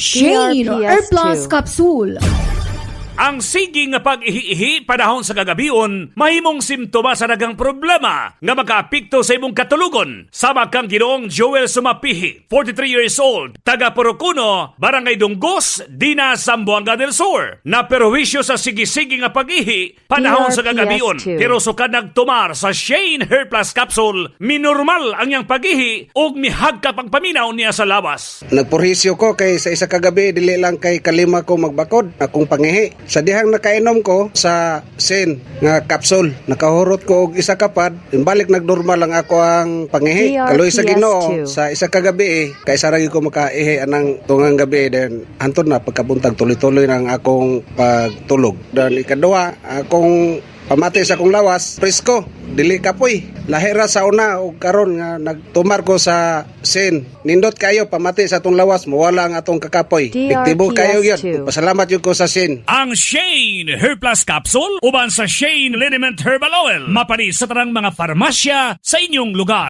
Shane Airplus PRPS2. Capsule. Ang sige nga pag-ihi panahon sa kagabion, mahimong simptoma sa daghang problema nga makaapekto sa imong katulugon. Sama kang Ginoong Joel Sumapihi, 43 years old, taga Porocuno, Barangay Dunggos, Dina, Zamboanga del Sur. Naperwisyo sa sige-sige nga pag-ihi panahon sa kagabion. PRPS2. Pero sukad nagtumar sa Shane Hair Plus Capsule, minormal ang iyang pag-ihi ug mihagkap ang paminaw niya sa lawas. Nagpurhisyo ko kay sa isa kagabi dili lang kay kalima ko magbakod akong pangihi. Sa dihang nakainom ko sa Sen nga capsule, nakahurot ko og isa kapad, balik nagnormal lang ako ang pangihi. Kaloy sa Ginoo sa isa kagabi kay sa ra gyud ko makaihi anang tungang gabi then hantod na pagkabuntag tuloy-tuloy nang akong pagtulog. Dan ikaduha akong pamati sa akong lawas, presko, dili kapoy. Lahira sa una o karon nga nagtumar ko sa Sen. Nindot kayo pamati sa atong lawas, mawala ang atong kakapoy. Piktibo kayo PRPS2. yun. Pasalamat yun ko sa Sen. Ang Shane Hair Plus Capsule uban sa Shane Liniment Herbal Oil. Mapanis sa tarang mga farmasya sa inyong lugar.